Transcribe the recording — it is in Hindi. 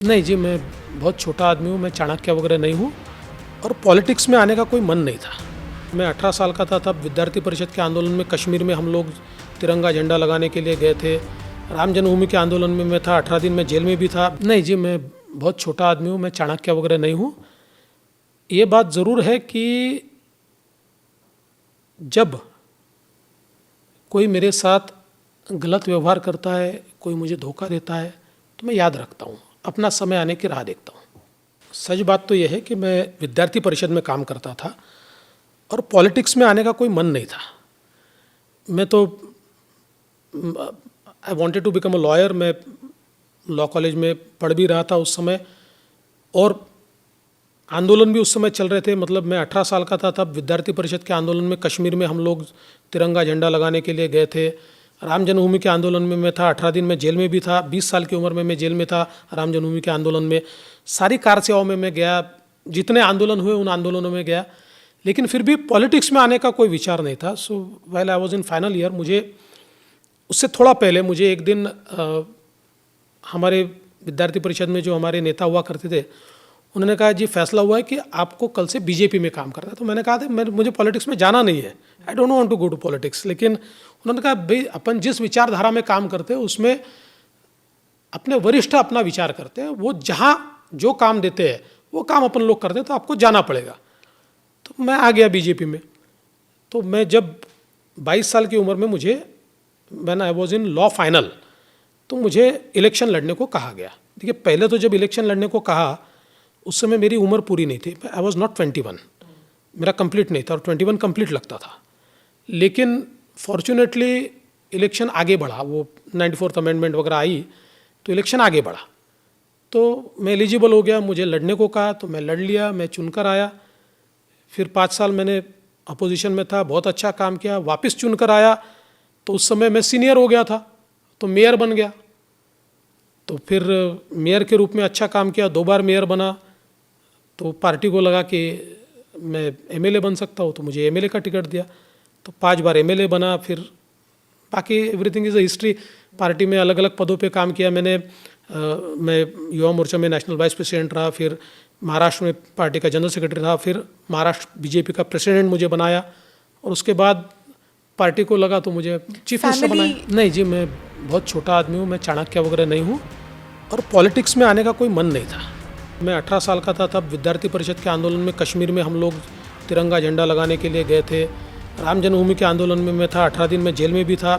नहीं जी, मैं बहुत छोटा आदमी हूँ, मैं चाणक्य वगैरह नहीं हूँ और पॉलिटिक्स में आने का कोई मन नहीं था। मैं 18 साल का था तब विद्यार्थी परिषद के आंदोलन में कश्मीर में हम लोग तिरंगा झंडा लगाने के लिए गए थे। राम जन्मभूमि के आंदोलन में मैं था, 18 दिन में जेल में भी था। नहीं जी, मैं बहुत छोटा आदमी हूँ, मैं चाणक्य वगैरह नहीं हूँ। ये बात ज़रूर है कि जब कोई मेरे साथ गलत व्यवहार करता है, कोई मुझे धोखा देता है, तो मैं याद रखता हूँ, अपना समय आने की राह देखता हूँ। सच बात तो यह है कि मैं विद्यार्थी परिषद में काम करता था और पॉलिटिक्स में आने का कोई मन नहीं था। मैं तो I wanted to become a lawyer. मैं लॉ कॉलेज में पढ़ भी रहा था उस समय और आंदोलन भी उस समय चल रहे थे। मतलब मैं 18 साल का था तब विद्यार्थी परिषद के आंदोलन में कश्मीर में हम लोग तिरंगा झंडा लगाने के लिए गए थे। राम जन्मभूमि के आंदोलन में मैं था, 18 दिन में जेल में भी था। 20 साल की उम्र में मैं जेल में था राम जन्मभूमि के आंदोलन में। सारी कार सेवाओं में मैं गया, जितने आंदोलन हुए उन आंदोलनों में गया, लेकिन फिर भी पॉलिटिक्स में आने का कोई विचार नहीं था। सो while I was in final year, मुझे उससे थोड़ा पहले मुझे एक दिन हमारे विद्यार्थी परिषद में जो हमारे नेता हुआ करते थे, उन्होंने कहा जी फैसला हुआ है कि आपको कल से बीजेपी में काम करना है। तो मैंने कहा था मुझे पॉलिटिक्स में जाना नहीं है, I don't want to go to politics. लेकिन उन्होंने कहा भाई अपन जिस विचारधारा में काम करते हैं उसमें अपने वरिष्ठ अपना विचार करते हैं, वो जहाँ जो काम देते हैं वो काम अपन लोग करते हैं, तो आपको जाना पड़ेगा। तो मैं आ गया बीजेपी में। तो मैं जब 22 साल की उम्र में when I was in law final, तो मुझे इलेक्शन लड़ने को कहा गया। देखिए, पहले तो जब इलेक्शन लड़ने को कहा उस समय मेरी उम्र पूरी नहीं थी, आई वॉज नॉट 21, मेरा कंप्लीट नहीं था और 21 कंप्लीट लगता था। लेकिन फॉर्चुनेटली इलेक्शन आगे बढ़ा, वो 94th अमेंडमेंट वगैरह आई तो इलेक्शन आगे बढ़ा, तो मैं एलिजिबल हो गया। मुझे लड़ने को कहा तो मैं लड़ लिया, मैं चुनकर आया। फिर 5 साल मैंने अपोजिशन में था, बहुत अच्छा काम किया। वापस चुनकर आया तो उस समय मैं सीनियर हो गया था, तो मेयर बन गया। तो फिर मेयर के रूप में अच्छा काम किया, 2 बार मेयर बना। तो पार्टी को लगा कि मैं एमएलए बन सकता हूँ, तो मुझे एमएलए का टिकट दिया, तो 5 बार एमएलए बना। फिर बाकी everything is a history. Party में अलग अलग पदों पे काम किया मैंने। मैं युवा मोर्चा में नेशनल वाइस प्रेसिडेंट रहा, फिर महाराष्ट्र में पार्टी का जनरल सेक्रेटरी रहा, फिर महाराष्ट्र बीजेपी का प्रेसिडेंट मुझे बनाया और उसके बाद पार्टी को लगा तो मुझे चीफ मिनिस्टर बनाया। नहीं जी, मैं बहुत छोटा आदमी हूँ, मैं चाणक्य वगैरह नहीं हूँ और पॉलिटिक्स में आने का कोई मन नहीं था। मैं 18 साल का था तब विद्यार्थी परिषद के आंदोलन में कश्मीर में हम लोग तिरंगा झंडा लगाने के लिए गए थे। राम जन्मभूमि के आंदोलन में मैं था, 18 दिन में जेल में भी था।